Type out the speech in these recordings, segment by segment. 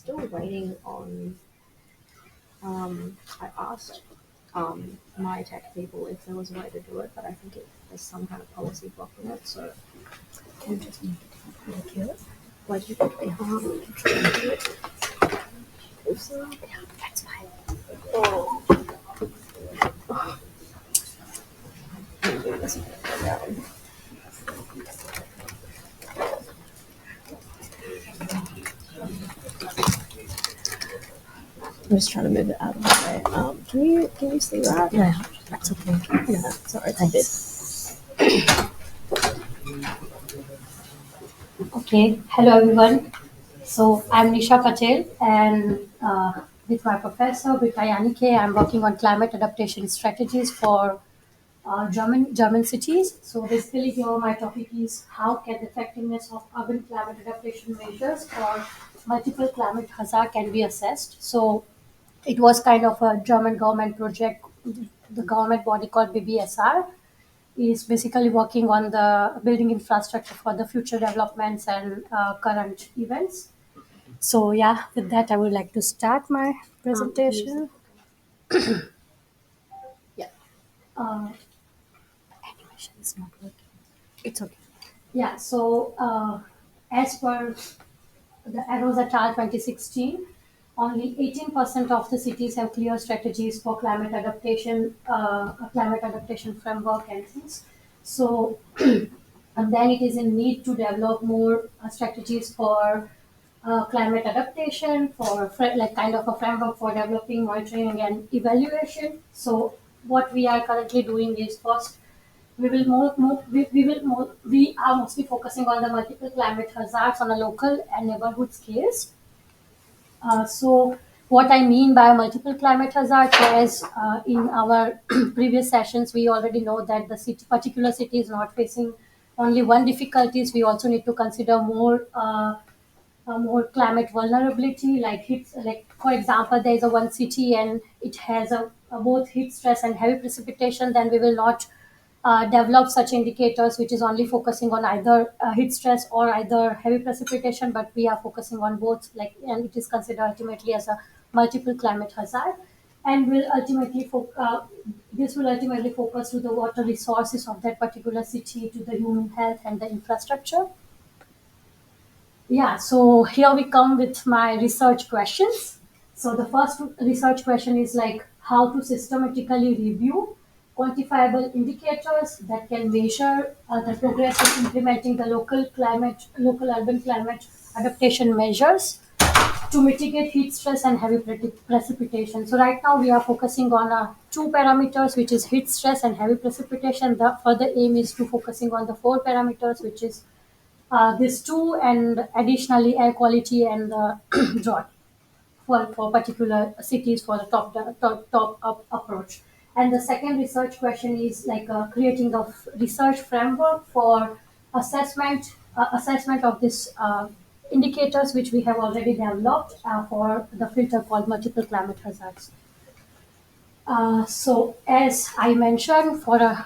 still waiting on. I asked my tech people if there was a way to do it, but I think there's some kind of policy blocking it. So Can you just make it like here? why did you put the harm? Also, Yeah, that's fine. oh, I'm just trying to move it out of the way. Can you see that? Yeah, that's okay. Yeah, sorry, it's a bit. Okay, hello everyone. So I'm Nisha Patel, and with my professor Britta Yanike, I'm working on climate adaptation strategies for German cities. So basically, here my topic is how can the effectiveness of urban climate adaptation measures for multiple climate hazard can be assessed. So it was kind of a German government project. The government body called BBSR is basically working on the building infrastructure for the future developments and current events. So yeah, with that, I would like to start my presentation. Yeah. Uh, Animation is not working. It's okay. yeah, so as per the Arrows et al. 2016, only 18% of the cities have clear strategies for a climate adaptation framework and things. So, and then it is in need to develop more strategies for climate adaptation, for like kind of a framework for developing, monitoring, and evaluation. So, what we are currently doing is first we are mostly focusing on the multiple climate hazards on a local and neighborhood scales. So what I mean by multiple climate hazards is in our previous sessions, we already know that the particular city is not facing only one difficulties. We also need to consider more climate vulnerability, like heat. Like for example, there is a one city and it has a both heat stress and heavy precipitation. Then we will not develop such indicators which is only focusing on either heat stress or either heavy precipitation, but we are focusing on both, like, and it is considered ultimately as a multiple climate hazard, and this will ultimately focus to the water resources of that particular city, to the human health and the infrastructure. Yeah, so here we come with my research questions. So the first research question is like how to systematically review quantifiable indicators that can measure the progress in implementing the local urban climate adaptation measures to mitigate heat stress and heavy precipitation. So right now we are focusing on two parameters, which is heat stress and heavy precipitation. The further aim is to focusing on the four parameters, which is these two, and additionally air quality and drought for particular cities for the top up approach. And the second research question is like creating a research framework for assessment of this indicators which we have already developed for the filter called multiple climate hazards. So as I mentioned, for a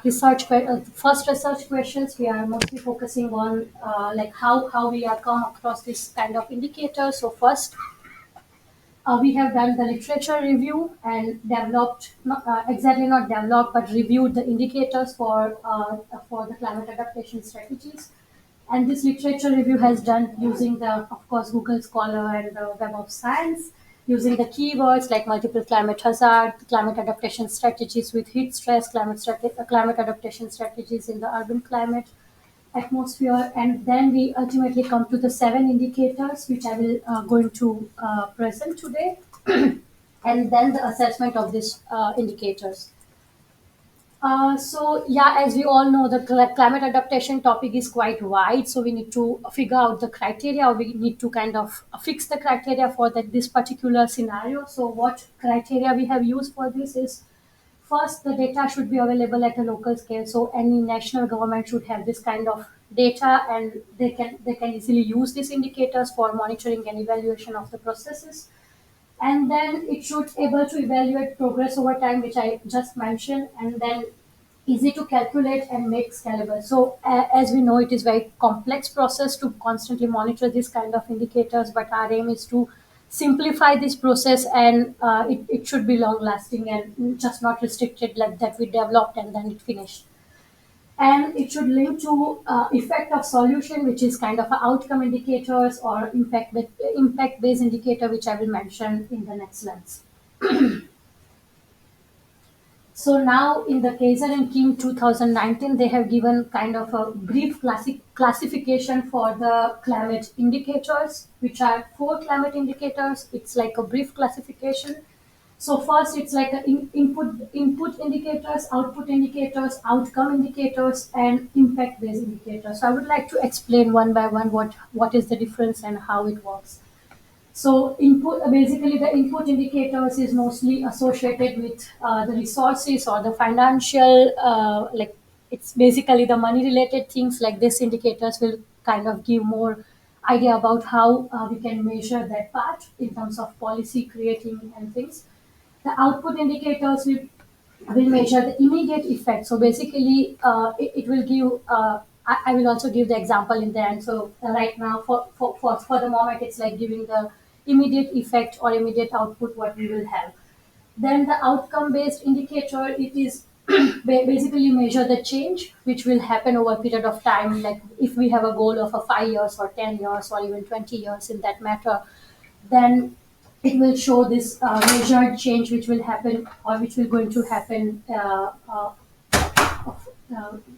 first research questions, we are mostly focusing on like how we are come across this kind of indicators. So first, we have done the literature review and developed, not exactly not developed, but reviewed the indicators for the climate adaptation strategies. And this literature review has done using the, of course, Google Scholar and the Web of Science, using the keywords like multiple climate hazard, climate adaptation strategies with heat stress, climate adaptation strategies in the urban climate atmosphere, and then we ultimately come to the seven indicators which I will going to present today, and then the assessment of these indicators. So yeah, as we all know, the climate adaptation topic is quite wide. So we need to figure out the criteria. Or we need to kind of fix the criteria for this particular scenario. So what criteria we have used for this is first the data should be available at a local scale. So any national government should have this kind of data, and they can easily use these indicators for monitoring and evaluation of the processes, and then it should able to evaluate progress over time, which I just mentioned, and then easy to calculate and make scalable. So as we know, it is very complex process to constantly monitor this kind of indicators, but our aim is to simplify this process, and it should be long lasting and just not restricted like that we developed and then it finished. And it should link to effect of solution, which is kind of a outcome indicators, or impact based indicator, which I will mention in the next slides. So now in the Kaiser and Kim 2019, they have given kind of a brief classification for the climate indicators, which are four climate indicators. It's like a brief classification. So first, it's like a input indicators, output indicators, outcome indicators, and impact based indicators. So I would like to explain one by one what is the difference and how it works. So input, basically the input indicators is mostly associated with the resources or the financial, like it's basically the money related things. Like this indicators will kind of give more idea about how we can measure that part in terms of policy creating and things. The output indicators will measure the immediate effect. So basically, it will give. I will also give the example in the end. So right now, for the moment, it's like giving the immediate effect or immediate output what we will have. Then the outcome based indicator, it is basically measure the change which will happen over a period of time. Like if we have a goal of a 5 years or 10 years or even 20 years in that matter, then it will show this measured change which will happen or which will going to happen,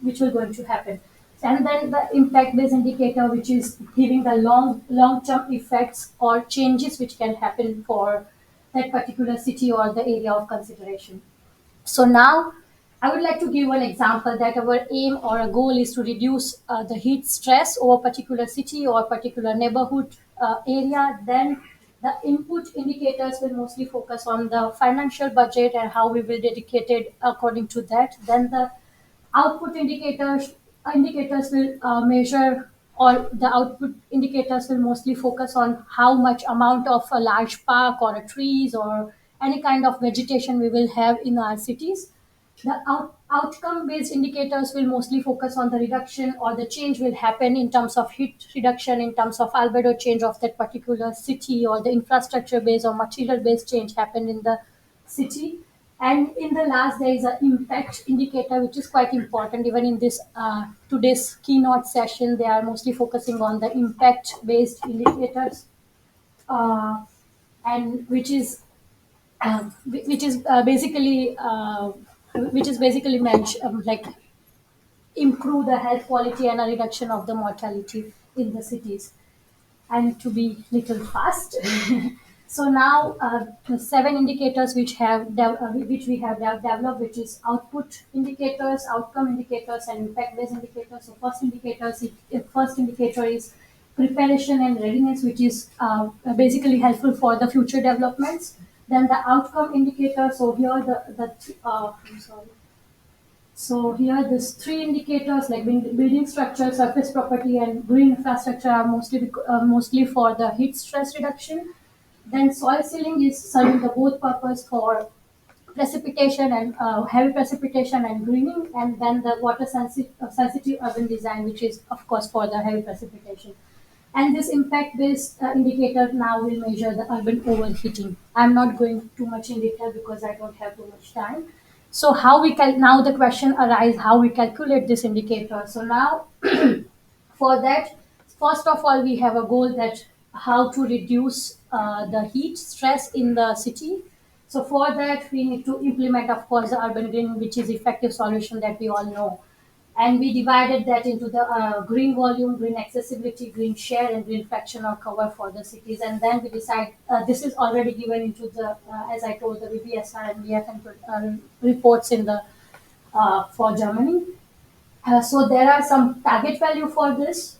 which will going to happen. And then the impact based indicator, which is giving the long term effects or changes which can happen for that particular city or the area of consideration. So now I would like to give one example that our aim or a goal is to reduce the heat stress over particular city or particular neighborhood area. Then the input indicators will mostly focus on the financial budget and how we will dedicate it according to that. Then the output indicators will measure, or the output indicators will mostly focus on how much amount of a large park or a trees or any kind of vegetation we will have in our cities. The outcome based indicators will mostly focus on the reduction or the change will happen in terms of heat reduction, in terms of albedo change of that particular city, or the infrastructure based or material based change happened in the city. And in the last, there is an impact indicator, which is quite important. Even in this today's keynote session, they are mostly focusing on the impact based indicators, uh, and which is basically meant like improve the health quality and a reduction of the mortality in the cities. And to be little fast. So now the seven indicators which we have developed, which is output indicators, outcome indicators, and impact based indicators. So first indicator is preparation and readiness, which is basically helpful for the future developments. Then the outcome indicator. So here I'm sorry. So here, these three indicators like building structure, surface property, and green infrastructure are mostly for the heat stress reduction. Then soil sealing is serving the both purpose for precipitation and heavy precipitation and greening, and then the water sensitive urban design, which is of course for the heavy precipitation. And this impact based indicator now will measure the urban overheating. I'm not going too much in detail because I don't have too much time. So how we can, now the question arises how we calculate this indicator. So now for that, first of all, we have a goal that how to reduce the heat stress in the city. So for that, we need to implement, of course, the urban green, which is effective solution that we all know. And we divided that into the green volume, green accessibility, green share, and green fraction or cover for the cities. And then we decide this is already given into the, as I told, the VBSR and VFN reports in the for Germany. So there are some target value for this.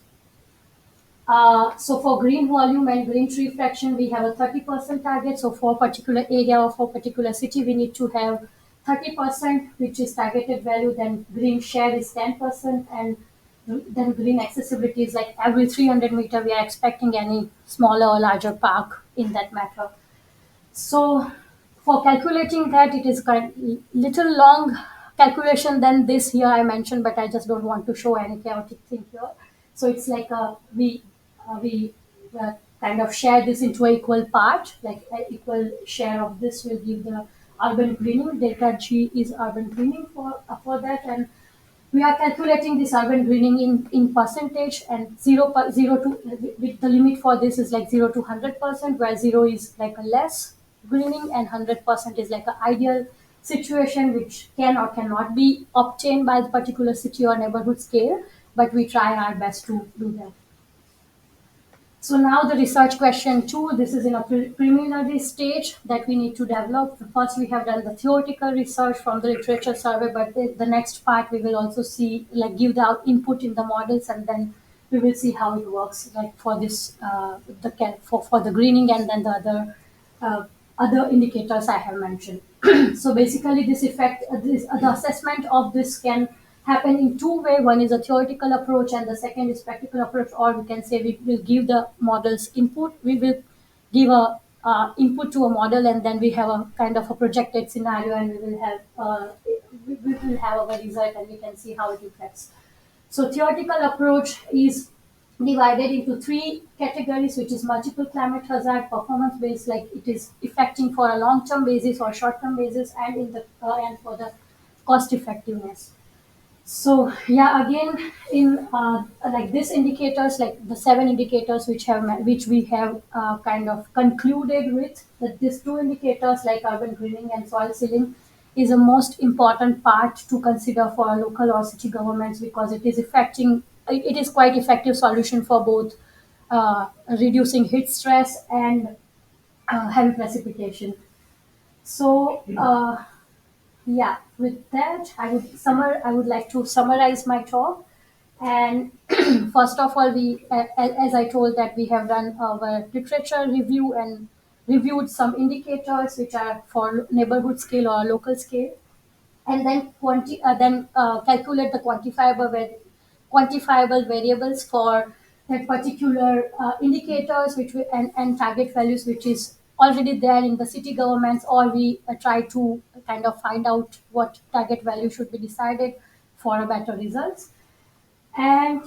So for green volume and green tree fraction, we have a 30% target. So for particular area or for particular city, we need to have 30%, which is targeted value. Then green share is 10%, and then green accessibility is like every 300 meter, we are expecting any smaller or larger park in that matter. So for calculating that, it is little long calculation than this here I mentioned, but I just don't want to show any chaotic thing here. So it's like we kind of share this into an equal part, like an equal share of this will give the urban greening. Delta G is urban greening for that, and we are calculating this urban greening in percentage, and 0 to with the limit for this is like 0 to 100%, where 0 is like a less greening and 100% is like an ideal situation which can or cannot be obtained by the particular city or neighborhood scale, but we try our best to do that. So now the research question two, this is in a preliminary stage that we need to develop. First, we have done the theoretical research from the literature survey, but the next part we will also see, like give the input in the models, and then we will see how it works, like for this, for the greening and then the other indicators I have mentioned. So basically, this effect, the assessment of this can happen in two ways. One is a theoretical approach, and the second is practical approach. Or we can say we will give the models input. We will give a input to a model, and then we have a kind of a projected scenario, and we will have our result, and we can see how it affects. So theoretical approach is divided into three categories, which is multiple climate hazard, performance based, like it is affecting for a long term basis or short term basis, and in the and for the cost effectiveness. So yeah, again in like this indicators, like the seven indicators which we have kind of concluded with, that these two indicators like urban greening and soil sealing is a most important part to consider for local or city governments, because it is quite effective solution for both reducing heat stress and heavy precipitation. So yeah, with that, I would like to summarize my talk. And first of all, as I told, that we have done our literature review and reviewed some indicators which are for neighborhood scale or local scale, and then calculate the quantifiable variables for that particular indicators, and target values which is already there in the city governments, or we try to kind of find out what target value should be decided for a better results. And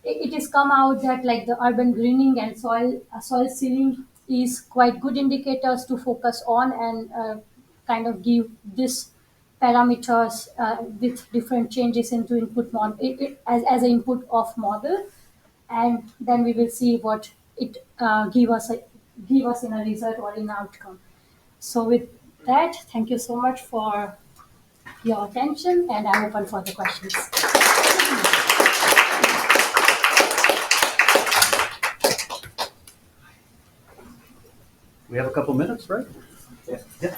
it is come out that like the urban greening and soil sealing is quite good indicators to focus on, and kind of give this parameters with different changes into input model as an input of model, and then we will see what it give us in a result or in outcome. So with that, thank you so much for your attention, and I'm open for the questions. We have a couple minutes, right? Yeah.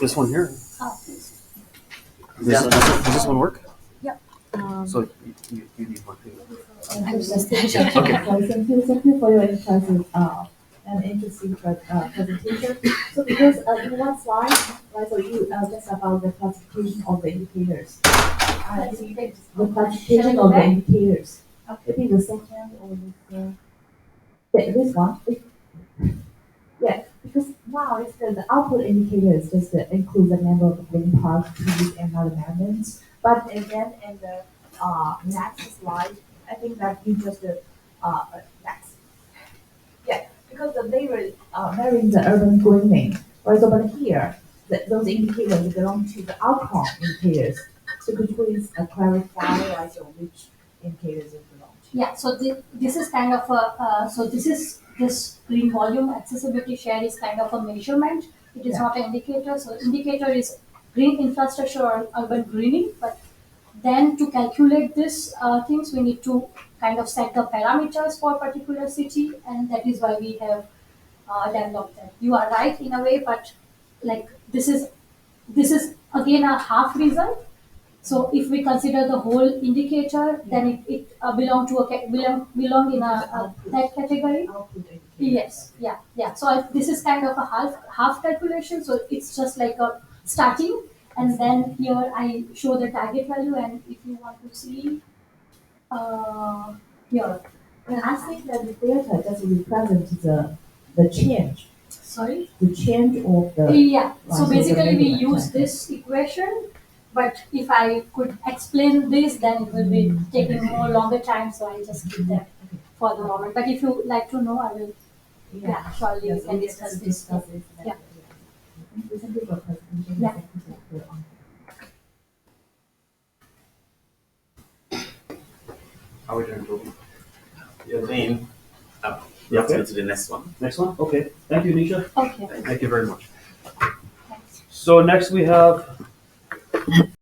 This one here. Oh, Does this one work? Um, So you need one too. I was just Okay. Thank you for your interesting and interesting presentation. So because in one slide, right, so you just about the classification of the indicators. The classification of the indicators. Maybe the second or this one. Yeah, because now it's the output indicators just include the number of green parks, trees, and other amendments. But again, in the next slide, I think that you just next. Yeah, because the varying the urban greening. Right, so but here, those indicators belong to the outcome indicators. So could you please clarify, like, which indicators it belong to? Yeah, so this is kind of this green volume accessibility share is kind of a measurement. It is not an indicator. So indicator is green infrastructure or urban greening. But then to calculate this things, we need to kind of set the parameters for a particular city, and that is why we have developed that. You are right in a way, but like this is again a half result. So if we consider the whole indicator, then it belong to belong in that category. Output indicator. Yes, yeah. So this is kind of a half calculation. So it's just like a starting, and then here I show the target value, and if you want to see here, And I think that the data just represents the change, sorry. the change of the. Yeah. So Right, so basically, we the use this equation But if I could explain this, then it will be taking more longer time, so I'll just keep that for the moment. But if you like to know, I will. Yeah, surely Yes, we can we discuss can this. discuss it. Yeah. Thank you for presentation. Yeah. Thank you for your answer. How are we doing, Toby? Your name. You have to go to the next one. Next one? Okay. Thank you, Nisha. Okay. Thank you very much. Thanks. So next we have